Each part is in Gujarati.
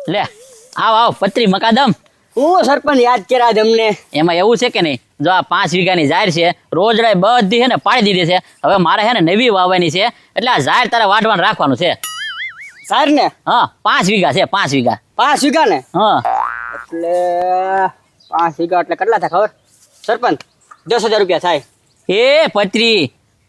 લે આવ પત્રી મકાદમ. હું સરપંચ યાદ કર્યા તમને. એમાં એવું છે કે નહીં, જો આ 5 વીઘાની જાહેર છે, રોજ રાય બધી છે ને પાડી દીધી છે. હવે મારે છે ને નવી વાવવાની છે, એટલે આ જાહેર તારે વાઢવાનું રાખવાનું છે. સાર ને હા 5 વીઘા છે, 5 વીઘા. 5 વીઘા ને હા એટલે 5 વીઘા એટલે કેટલા થાય ખબર સરપંચ? 10,000 રૂપિયા થાય. એ પત્રી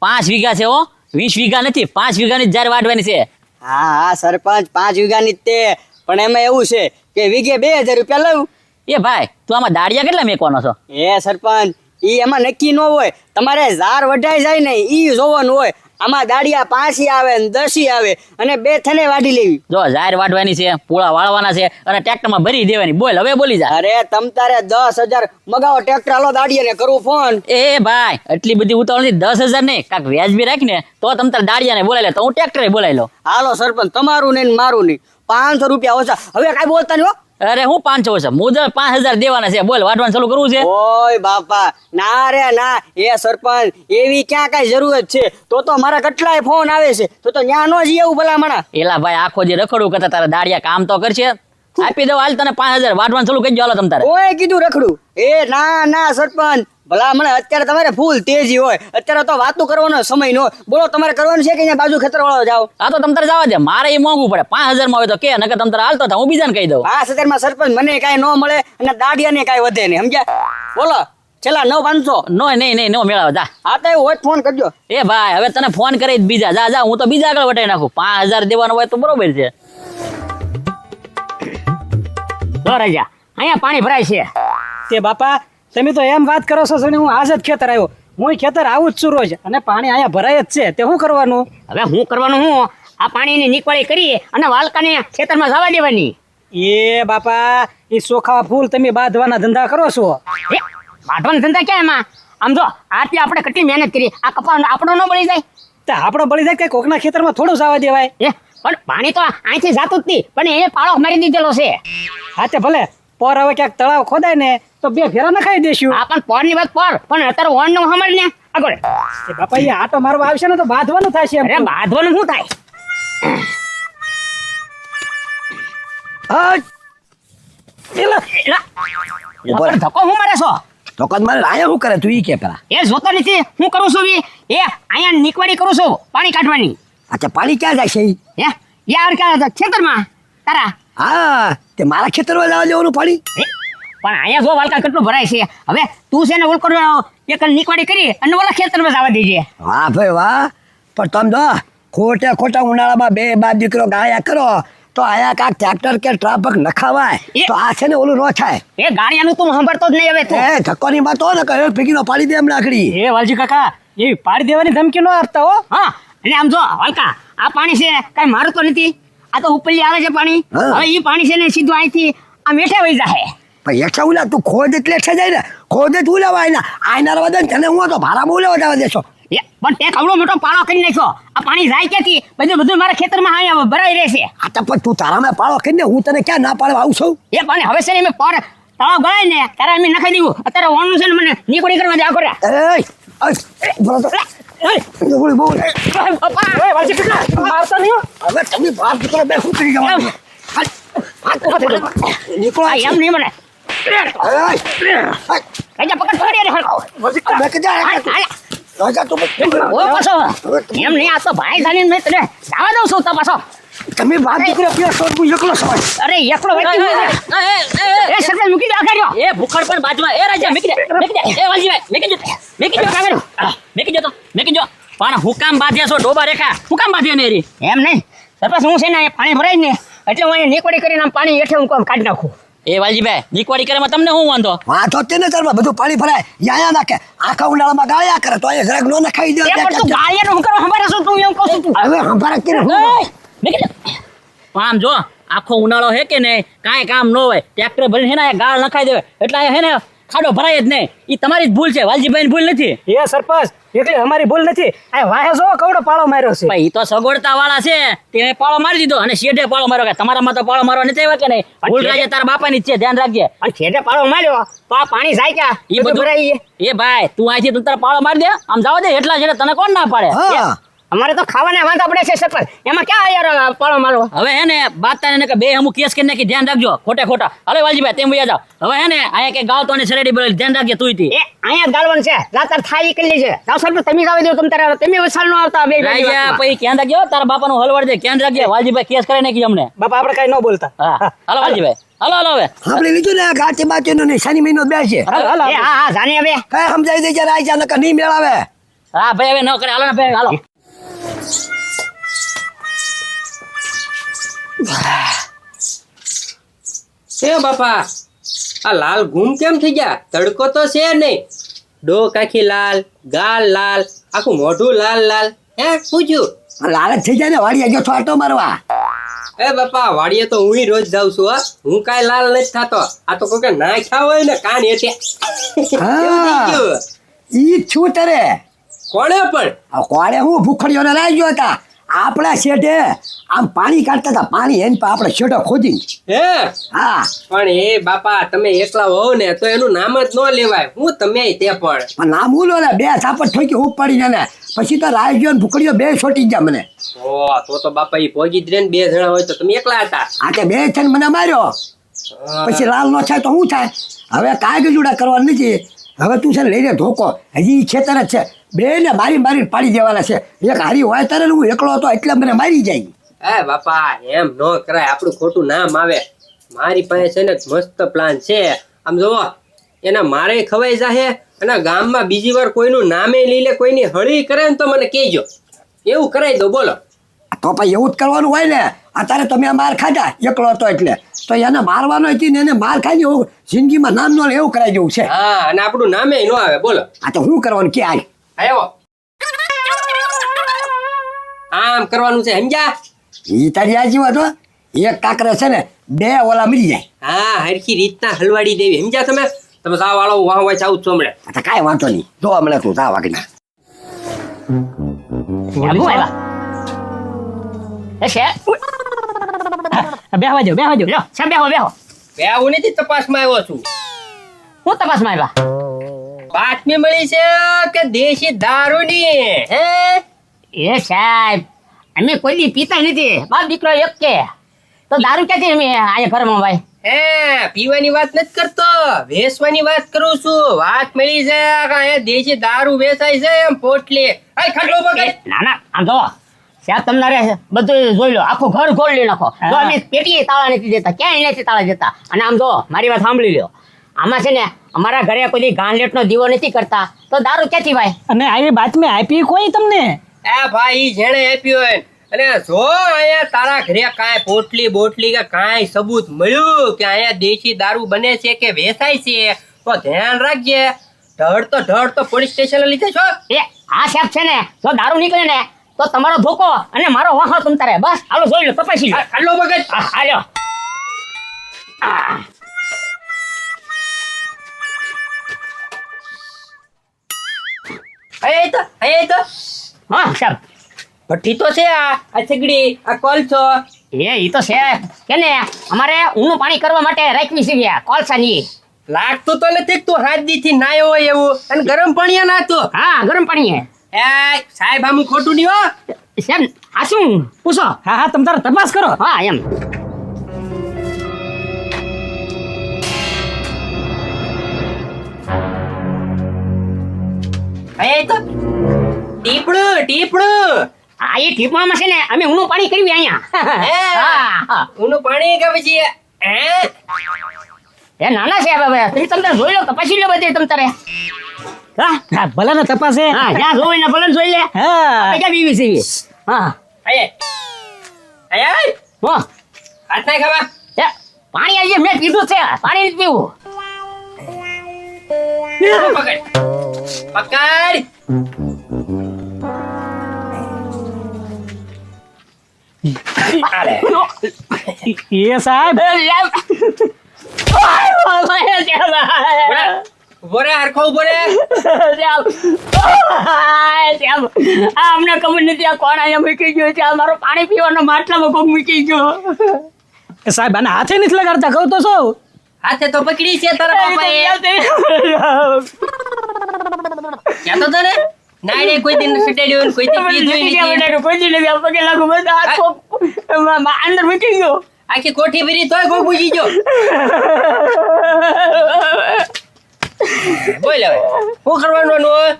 5 વીઘા છે હો, 20 વીઘા નથી. 5 વીઘાની જાહેર વાઢવાની છે. હા હા સરપંચ 5 વીઘાની જ તે, પણ એમાં એવું છે કે વીઘે 2,000 રૂપિયા લઉં. એ ભાઈ તું આમાં દાડિયા કેટલા મેકવાનો છો? એ સરપંચ ઈ એમાં નક્કી ન હોય, તમારે ઝાર વઢાઈ જાય ને ઈ જોવાનું હોય. આમાં દાડિયા 5 આવે ને 10 આવે અને 2 થને વાઢી લેવી. જો જાહેર વાઢવાની છે, પૂળા વાળવાના છે અને ટ્રેક્ટરમાં ભરી દેવાની. બોલ હવે બોલી જા. અરે તમ તારે 10,000 મગાવો ટ્રેક્ટર હાલો દાડિયાને કરું ફોન. એ ભાઈ એટલી બધી ઉતાવળ નથી. 10,000 નહીં, કાંક વ્યાજબી રાખ ને તો તમ તારે દાડિયાને બોલાવી લે, તો હું ટ્રેક્ટરે બોલાવી લો. હાલો સરપંચ તમારું નહીં ને મારું નહીં, 500 રૂપિયા ઓછા. હવે કાંઈ બોલતા નહીં હો. અરે હું 500 છે, મુજબ 5,000 દેવાના છે. બોલ વાઢવાનું ચાલુ કરવું છે? ઓય બાપા ના રે ના, એ સરપંચ એવી ક્યાં કઈ જરૂરત છે? તો મારા કેટલાય ફોન આવે છે, તો ન્યા નો જ એવું ભલામણા. એલા ભાઈ આખો જે રખડું કરતા તારા દાડિયા કામ તો કરશે. આપી દો હાલ તને 5,000 વાઢવાનું ચાલુ કરી દો. હાલો તમ તારે. ઓય કીધું રખડું? એ ના ના સરપંચ ભલામણ અત્યારે તમારે ફૂલ તેજી હોય, અત્યારે તો વાતું કરવાનો સમય ન હોય. બોલો તમારે કરવાનું છે કે અહીંયા બાજુ ખેતર વાળો જાવ? આ તો તમ તારે જવા દે, મારે એ મોંઘું પડે. 5,000 માં હોય તો કે, નકર તમ તારે હાલતો થાય, હું બીજાને કહી દઉં. 5,000 માં સરપંચ મને કાંઈ ન મળે અને દાડિયાને કાંઈ વધે નહીં, સમજ્યા? બોલો છેલ્લા 9,500. નો નહીં નો મેળાવ જા. હા તો એવું હોય ફોન કરજો. એ ભાઈ હવે તને ફોન કરી બીજા જા જા, હું તો બીજા આગળ વટાઈ નાખું. 5,000 દેવાનો હોય તો બરોબર છે. રાજા અહીંયા પાણી ભરાય છે. તે બાપા તમે તો એમ વાત કરો છો હું આજ જ ખેતર આવ્યો. હું ખેતર આવું જ છું રોજ, અને પાણી અહીંયા ભરાય જ છે. તે શું કરવાનું? હવે હું કરવાનું? હું આ પાણીની નીકળી કરી અને વાલકાને ખેતરમાં જવા દેવાની. એ બાપા એ ચોખા ફૂલ તમે બાંધવાના ધંધા કરો છો. એ વાઢવાનો ધંધા ક્યાં એમાં? આમ જો આટલી આપણે કેટલી મહેનત કરી, આ કપા આપણો ન બળી જાય? તે આપણો બળી જાય કે કોકના ખેતરમાં થોડું જવા દેવાય? એ પણ પાણી તો અહીંથી જાતું જ નહીં, પણ એ પાળો મારી દીધેલો છે. હા તે ભલે પર હવે ક્યાંક તળાવ ખોદાય ને તો 2 ફેરા નખાઈ દેશું. આ પણ પોરની વાત પર, પણ અત્યારે વોન નું સમજ ને આગળ. એ બાપા એ આટો મારવા આવશે ને તો બાંધવાનું થશે. અરે બાંધવાનું શું થાય? ધક્કો હું મારે છો? તો કદ મારે આયા શું કરે તું ઈ કે પેલા? એ જોતો નથી હું કરું છું? એ અહીંયા નીકવાડી કરું છું પાણી કાઢવાની. અચ્છા પાણી ક્યાં જાય છે ઈ? હે યાર ક્યાં ખેતરમાં તારા? હા તે મારા ખેતરમાં જવા દેવાનું પાણી? પણ અહીંયા જો વાલકા કેટલું ભરાય છે. હવે તું છે ને ઓલ કરો એક નીકવાડી કરી અને ઓલા ખેતરમાં જવા દેજે. વાહ ભાઈ વાહ. પણ તમે જો ખોટા ઉનાળામાં 2 બાપ દીકરો ગાયા કરો તો આયા કાક ટ્રેક્ટર કે ટ્રાફક નખાવાય તો આ છે ને ઓલું ન થાય. એ ગાડિયાનું તું સાંભળતો જ નહીં. હવે તું એ ધક્કોની વાત હો ને કહે ભેગીનો પાડી દે એમ લાકડી. એ વાલજી કાકા એવી પાડી દેવાની ધમકી ન આપતા હો. હા અને આમ જો વાલકા આ પાણી છે કઈ મારું તો નથી, આ તો ઉપરથી આવે છે પાણી. હવે એ પાણી છે ને સીધું અહીંથી આ મેઠે વહી જાય. પણ હેઠા ઉલા તું ખોદ એટલે હેઠા જાય ને, ખોદ જ ઉલાવાય ને આયનાર વધે તને હું તો ભારામાં ઉલાવા જવા દેશો. પણ તે કવડો મોટો પાળો કરી નાખ્યો. આ પાણી જાય ક્યાંથી? બધું મારા ખેતરમાં અહીંયા ભરાઈ રહેશે. આ તો પણ તું તારામાં પાળો કરીને હું તને ક્યાં ના પાડવા આવું છું? એ પાણી હવે છે ને મેં તળાવ ગળાય ને ત્યારે અમે નખાઈ દીધું. અત્યારે ઓણું છે ને મને નીકળી કરવા દે. મારતા નહીં હો. હવે તમે બાપ દીકરો બે શું કરી જવાનું? નીકળો એમ નહીં મને એમ નહીં. આ તો ભાઈ જાણીને મેં તને જવા દઉં છું. તો પાછો તમે બાપ દીકરો એકલો સમય. અરે એકલો એ સરપંચ મૂકી દે આગાડ્યો. એ ભૂખડ પણ બાજુમાં. એ રાજા મૂકી દે. એ વાલજીભાઈ મૂકી જો. પણ હુકામ બાંધ્યા છો ડોબા રેખા? હુકામ બાંધ્યો ને રી? એમ નહીં સરપંચ, હું છે ને પાણી ભરાય ને એટલે હું અહીંયા નીકળી કરીને આમ પાણી હેઠે હું કાઢી નાખું. એ વાલજીભાઈ નીકવાડી કરે તમને શું વાંધો? વાંધો તેને તારમાં બધું પાણી ભરાય યા નાખે. આખા ઉનાળામાં ગાળ્યા કરે તો અહીંયા જરાક નો નખાઈ દે. પણ તું ગાળિયાનું હું કરવા સંભાળે છો? તું એમ કહું છું તું હવે સંભાળે કે પણ આમ જો આખો ઉનાળો હે કે નહીં, કાંઈ કામ ન હોય, ટ્રેક્ટર ભરીને હે ને ગાળ નખાઈ દેવે એટલે હે ને ખાડો ભરાય જ નહીં. એ તમારી જ ભૂલ છે, વાલજીભાઈની ભૂલ નથી. એ સરપંચ એટલે અમારી ભૂલ નથી. આ વાહે જો કવડો પાળો માર્યો છે. ભાઈ તો સગવડતા વાળા છે, તે પાળો મારી દીધો અને શેઢે પાળો માર્યો. કે તમારામાં તો પાળો મારવા નથી આવ્યા કે નહીં? ભૂલ રાજે તારા બાપાની જ છે, ધ્યાન રાખજે. અને છેડે પાળો માર્યો તો આ પાણી જાય ક્યાં? એ બધું ભરાય. એ ભાઈ તું અહીંથી તું તારા પાળો મારી દે, આમ જવા દે એટલા છે તને કોણ ના પાડે? અમારે તો ખાવાના વાંધા પડે છે સરપંચ, એમાં ક્યાં યાર પાળો મારો? હવે હે ને બાતાને ને કે બે અમુક કેસ કરીને નાખી ધ્યાન રાખજો ખોટા હાલો વાલજીભાઈ તેમ વયા જાઓ હવે હે ને આયા કે ગાવ તો ને સરેડી બોલે ધ્યાન રાખજે તું તી એ અહીંયા જ ગાળવાનું છે, રાતર થાય ઈ કરી લેજે. જાઓ સરપંચ, તમે જ આવી દો, તમે વસાલ નો આવતા બે રાઈ જા પછી ધ્યાન રાખજો તારા બાપાનું હલવાડ દે ધ્યાન રાખજે વાલજીભાઈ કેસ કરે નાખી અમને બાપા આપણે કઈ ન બોલતા. હા હાલો વાલજીભાઈ હાલો હવે આપણે લીધું ને ગાંઠી બાચીનો ને શનિ મહિનો બેસે હા જાણી હવે કઈ સમજાવી દેજે રાજા નકર નહીં મેળાવે. હા ભાઈ હવે ન કરે હાલો ને ભાઈ હાલો એ બાપા આ લાલ ગુમ કેમ થઈ ગયા? તડકો તો છે નહીં, ડોક આખી લાલ, ગાલ લાલ, આખું મોઢું લાલ લાલ. હે પૂછ્યું? લાલચ થઈ જાય ને વાડિયા ગયો છો આટો મારવા. એ બાપા વાડીએ તો હું રોજ જાઉં છું હો. હું કાંઈ લાલ નથી થતો. આ તો કોઈ નાખ્યા હોય ને કાન હેઠે. કેવું થઈ ગયું? ઈ છું તારે કોણે પણ આ કોળે હું ભૂખડીઓને લાવી ગયો હતા આપણા શેઠે આમ પાણી કાઢતા હતા પાણી એને આપણે શેઠો ખોદી. હે હા પણ એ બાપા તમે એકલા હોવ ને તો એનું નામ જ ન લેવાય. હું તમે તે પણ નામ ઉલો ને બે સાપટ ઠોકી હું પડી જાય ને પછી તો રાઈ ગયો ને ભૂખડીઓ બે છોટી ગયા મને. ઓ તો બાપા ઈ ભોગી જ રે ને બે જણા હોય તો તમે એકલા હતા. આ કે બે છે ને મને માર્યો પછી લાલ નો થાય તો શું થાય? હવે કાંઈ ગજુડા કરવાનું નથી. હવે તું છે ને લઈને ધોકો હજી ખેતર જ છે બે ને મારી પાડી દેવાના છે. એક હારી હોય ત્યારે હું એકલો હતો એટલે મને મારી જાય. એ બાપા એમ ન કરાય, આપણું ખોટું નામ આવે. મારી પાસે છે ને મસ્ત પ્લાન છે. આમ જોવો એના મારે ખવાઈ જાહે અને ગામમાં બીજી વાર કોઈનું નામે લઈ લે, કોઈની હળી કરે ને તો મને કહેજો. એવું કરાવી દો બોલો. તો પછી એવું જ કરવાનું હોય ને. અત્યારે તમે માર ખાધા એકલો હતો એટલે તો એને મારવાનો હતી ને એને માર ખાઈ એવું જિંદગીમાં નામ નો લે એવું કરાવી દેવું છે. હા અને આપણું નામે ન આવે બોલો. આ તો શું કરવાનું કે આય આવ્યો આમ કરવાનું છે સમજ્યા? ઈ તારી આજી વાત હો. એક કાકરે છે ને બે ઓલા મરી જાય. હા હરખી રીતના હલવાડી દેવી સમજ્યા તમે? તમે સાવ વાળો વાહ વાહ ચાવું છો હમણાં. આ તો કાંઈ વાંધો નહીં જો હમણાં તું જા વાગીના. આબુ આવ્યા એ છે બેહવા જાવ લો છે બેહો બે હું નથી તપાસમાં આવ્યો છું. હું તપાસમાં આવ્યા બાતમી મળી છે કે દેશી દારૂની. હે એ સાહેબ અમે કોઈ દી પીતા નથી, બાપ દીકરો એક કે તો દારૂ ક્યાંથી અમે અહીંયા ઘરમાં ભાઈ? હે પીવાની વાત નથી કરતો, વેચવાની વાત કરું છું. વાત મળી છે કે અહીંયા દેશી દારૂ વેચાય છે એમ પોટલી. આય ખાટલો પકડ. ના ના આમ જો સાહેબ તમને બધું જોઈ લો, આખું ઘર ખોલી નાખો. જો અમે પેટીએ તાળા નથી દેતા, ક્યાંય નથી તાળા દેતા. અને આમ જો મારી વાત સાંભળી લ્યો, આમાં છે ને અમારા ઘરે કોઈ ગાંઠલેટનો દીવો નથી કરતા તો દારૂ ક્યાંથી ભાઈ? અને આવી બાતમી આપી કોઈ તમને? એ ભાઈ જેણે આપ્યું હોય અને જો અહીંયા તારા ઘરે કાંઈ પોટલી બોટલી કે કાંઈ સબૂત મળ્યું કે અહીંયા દેશી દારૂ બને છે કે વેચાય છે તો ધ્યાન રાખજે. ઢળ તો પોલીસ સ્ટેશન લીધે છો. એ આ સાહેબ છે ને જો દારૂ નીકળે ને તો તમારો ધોકો અને મારો વાહો તમ તારે બસ હાલો જોઈ લો તપાસી લો. ખાટલો પકડ. હાલો અહીંયા તો હા સાહેબ ભઠ્ઠી તો છે આ સગડી આ કોલસો. ઈ તો છે કે ને અમારે ઊનું પાણી કરવા માટે રાખવી છે કોલસાની. લાગતું તો નથી તું હાથ દીથી નાયો હોય એવું. અને ગરમ પાણી નાતું. હા ગરમ પાણી એ સાહેબ આમ ખોટું નહીં હો. સાહેબ આ શું પૂછો? હા હા તમે તારે તપાસ કરો. હા એમ અહીંયા તો ટીપડું આ એ ટીપણામાં છે ને અમે ઊનું પાણી કરવી અહીંયા. હા ઊનું પાણી કે પછી એ નાના છે હવે તમે તમને જોઈ લો તપાસી લો બધે તમ તારે. હા હા ભલે ને તપાસે. હા જ્યાં જોઈ ને ભલે જોઈ લે. હા ક્યાં બીવી છે હા અહીંયા હો હાથ નાખ ખાવા. એ પાણી આજે મેં પીધું છે, પાણી નથી પીવું. પકડ પકડ. એ સાહેબ ઉભો રે હરખો ઉભો રે. અમને ખબર નથી આ કોણ અહીંયા મૂકી ગયો છે. આ મારો પાણી પીવાનો માટલામાં કોક મૂકી ગયો. એ સાહેબ આને હાથે નથી લગાડતા કહું તો શું? હાથે તો પકડી છે તારા બાપાએ. કહેતો તો ને ના રે કોઈ દિન સટાડ્યો કોઈ દિન પીધું નથી. કોઈ દી નથી પગે લાગુ બધા અંદર મૂકી ગયો. આખી કોઠી ભરી તોય કોઈ પૂછી ગયો. બોલ હવે શું કરવાનું હોય?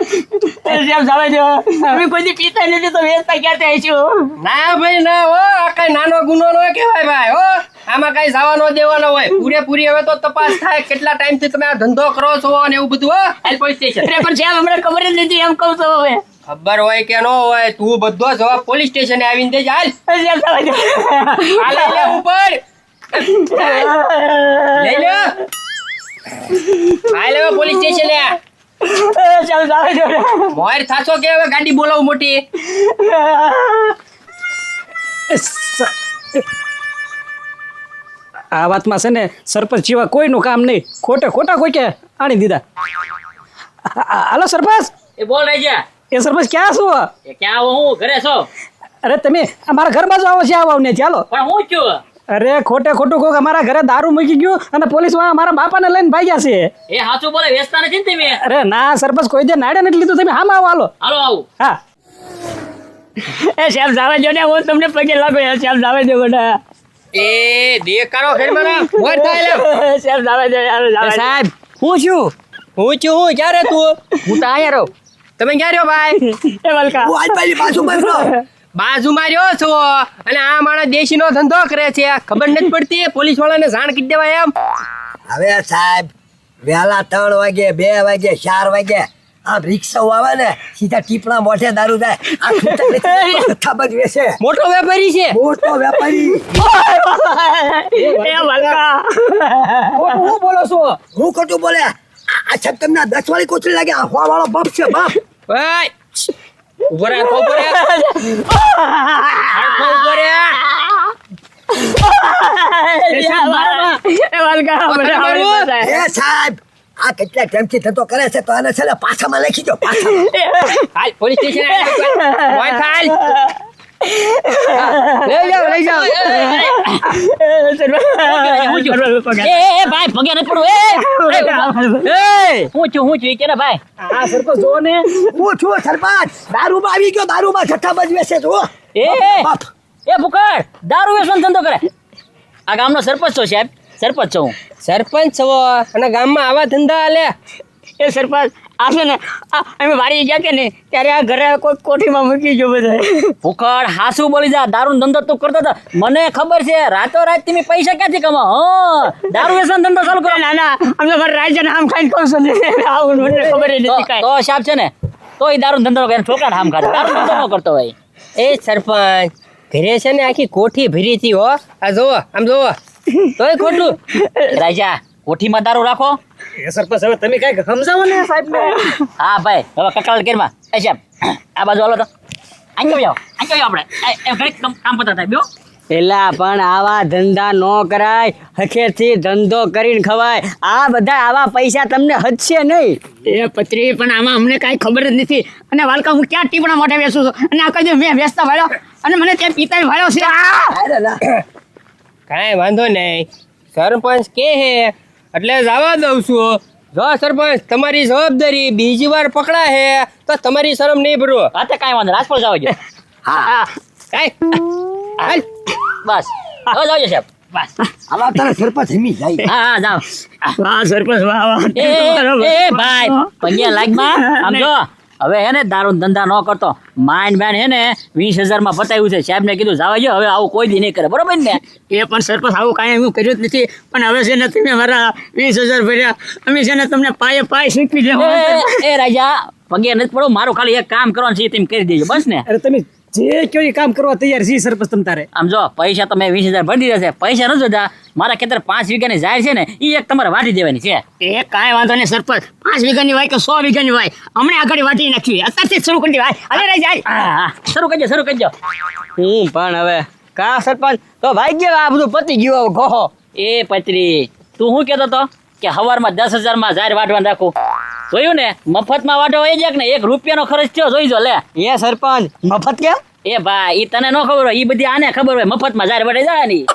સાહેબ જવા દો. અમે કોઈ દી પીતા નથી તો વેચતા ક્યાંથી આવીશું? ના ભાઈ ના હો, આ કઈ નાનો ગુનો ન કહેવાય ભાઈ હો. આમાં કઈ જવાનો દેવાનો હોય. પૂરેપૂરી હવે તો તપાસ થાય કેટલા ટાઈમ થી તમે આ ધંધો કરો છો અને એવું બધું હો. હાલ પોલીસ સ્ટેશન. અરે પણ સાહેબ અમને ખબર જ નથી એમ કહું છું હવે. ખબર હોય કે ન હોય તું બધો જવાબ પોલીસ સ્ટેશને આવીને દેજે. હાલ સાહેબ જવા દો. હાલ લે ઉપર લઈ લે. હાલ હવે પોલીસ સ્ટેશને. સાહેબ જવા દો. મોર થાશો કે હવે ગાડી બોલાવું મોટી. આ વાતમાં છે ને સરપંચ જેવા કોઈનું કામ નહીં. ખોટા કોઈ કે આણી દીધા. હાલો સરપંચ. એ બોલ રાજા. એ સરપંચ ક્યાં છો? એ ક્યાં આવો હું ઘરે છો? અરે તમે અમારા ઘરમાં જ આવો છે. આવો ને ચાલો. પણ હું છું? અરે ખોટું કોક અમારા ઘરે દારૂ મૂકી ગયું અને પોલીસ વાળા અમારા બાપાને લઈને ભાગ્યા છે. એ હાચું બોલે, વેચતા નથી ને તમે? અરે ના સરપંચ, કોઈ દે નાડે નથી લીધું. તમે હામ આવો. હાલો હાલો આવું. હા. એ સાહેબ જવા દો ને, હું તમને પગે લાગુ. સાહેબ જવા દો બેટા. એ દેખાડો ઘરમાં મોર થાય લે. સાહેબ જવા દો. સાહેબ હું છું હું ક્યારે તું? હું તો અહીંયા રહું. તમે ક્યાં રહ્યો ભાઈ? એ વલકા. હું આજ પાછી પાછું બસરો. બાજુમાં રહ્યો છો અને આ માણસ દેશીનો ધંધો કરે છે. ખબર નથી પડતી પોલીસ વાળાને જાણ કરી દેવાય એમ. હવે સાહેબ વહેલા 3 વાગે 2 વાગે 4 વાગે આમ રિક્ષાઓ આવે ને સીધા ટીપણા મોઢે દારૂ જાય. આ જથ્થાબંધ વેચે. મોટો વેપારી છે. મોટો વેપારી. એ વલકા. હું બોલો છો? હું ખોટું બોલે? આ છત તમને 10 વાળી કોથળી લાગે. આ હવા વાળો બાપ છે બાપ. ઓય ઉભો રહે, ઉભો રહે. ઉભો રહે. એ વલકા. એ સાહેબ આ કેટલા ટાઈમથી ધંધો કરે છે તો આને છે ને પાછામાં લખી દો. પાછામાં હાલ પોલીસ સ્ટેશન મોય થાલ. લઈ જાઓ. એ ભાઈ પગે ન પડો. હું છું ઈ કે ને ભાઈ. આ સરપંચ જો ને. હું છું સરપંચ. દારૂમાં આવી ગયો. દારૂમાં જથ્થાબંધ વેચે જો. બાપ. એ ભૂકડ દારૂ વેચવાનો ધંધો કરે. આ ગામનો સરપંચ છો સાહેબ? સરપંચ છું હું. સરપંચ છો અને ગામમાં આવા ધંધા હાલે. એ સરપંચ આ છે ને અમે વાડી ગયા કે ને ત્યારે આ ઘરે કોઈ કોઠીમાં મૂકી ગયો બધા. ભૂકડ હાસું બોલી જા. દારૂનો ધંધો તું કરતો હતો મને ખબર છે. રાતોરાત તમે પૈસા ક્યાંથી કમાઓ? હા દારૂ વેચવાનો ધંધો ચાલુ કરો. ના ના અમે મારા રાજ્યને આમ ખાઈને કહું છું ને આવું મને ખબર જ નથી કાંઈ. તો સાહેબ છે ને તો એ દારૂનો ધંધો કરે. છોકરાને હામ ખાતો દારૂનો ધંધો ન કરતો હોય. એ સરપંચ ઘરે છે ને આખી કોઠી ભરી હતી હો. આ જોવો આમ જોવો તોય ખોટું. રાજા કોઠીમાં દારૂ રાખો. એ સરપંચ હવે તમે કઈક સમજાવો ને સાહેબ ને. હા ભાઈ હવે કકડાલ કેરમાં. એ સાહેબ આ બાજુ હાલો તો. અહીં જાઓ આપણે. એ ઘડીક કામ પતા થાય બેહો. પેલા પણ આવા ધંધા ન કરાય. હખેથી ધંધો કરીને ખવાય. આ બધા આવા પૈસા તમને હદશે નહીં. એ પત્રી પણ આમાં અમને કાંઈ ખબર જ નથી. અને વાલકા હું ક્યાં ટીપણા મોઢે બેસું છું અને આ કદી મેં બેસતા વાળ્યો અને મને ત્યાં પિતા વાળ્યો છે. અરે ના. કાંઈ વાંધો નહીં. સરપંચ કે હે એટલે જવા દઉં છું. જો સરપંચ તમારી જવાબદારી બીજી વાર પકડા હે તો તમારી શરમ નહીં ભરો. હા તે કાંઈ વાંધો નહીં. રાજપોળ જવા ગયો. હા કાંઈ હાલ. બસ હવે જાઓ સાહેબ. બસ આવા તારે સરપંચ હિમી જાય. હા જાઓ. વાહ સરપંચ વાહ. એ ભાઈ પગે લાગમાં આમ જો. હવે હે ને દારૂ ધંધા ન કરતો. માઇન્ડ બેન હે ને 20,000 માં બતાવ્યું છે. સાહેબ ને કીધું જવા જો. હવે આવું કોઈ દી નહીં કરે. બરોબર ને? એ પણ સરપંચ આવું કાંઈ હું કર્યું જ નથી. પણ હવે છે ને તમે મારા 20,000 ભર્યા. અમે છે ને તમને પાય શીખવી દેવા. એ રાજા પગે નથી પડો. મારું ખાલી એક કામ કરવાનું છે તમે કરી દેજો બસ ને. અરે તમે જે કયો એ કામ કરવા તૈયાર છીએ સરપંચ તમ તારે. આમ જો પૈસા તમે 20,000 ભરી દીધા છે. પૈસા નથી જોતા. મારા ખેતર 5 વીઘાની જાહેર છે ને એ એક તમારે વાટી દેવાની છે. એ કાંઈ વાંધો નહીં સરપંચ. 5 વીઘાની વાય કે 100 વીઘાની વાય હમણાં આગળ વાટી નાખવી. અત્યારથી જ શરૂ કરી દેવાય. અરે રાજા હા શરૂ કરજો. હું પણ હવે કા સરપંચ તો ભાઈ ગયો. આ બધું પતી ગયું. હવે ઘોહો. એ પત્રી તું શું કહેતો હતો કે સવારમાં 10,000 માં જાહેર વાટવાનું રાખું? જોયું ને મફતમાં વાટો હોય છે ને 1 રૂપિયાનો ખર્ચ થયો. જોઈ જો લે. એ સરપંચ મફત કેમ? એ ભાઈ ઈ તને ન ખબર હોય. ઈ બધી આને ખબર હોય. મફતમાં જાહેર વાટે જાય ને ઈ.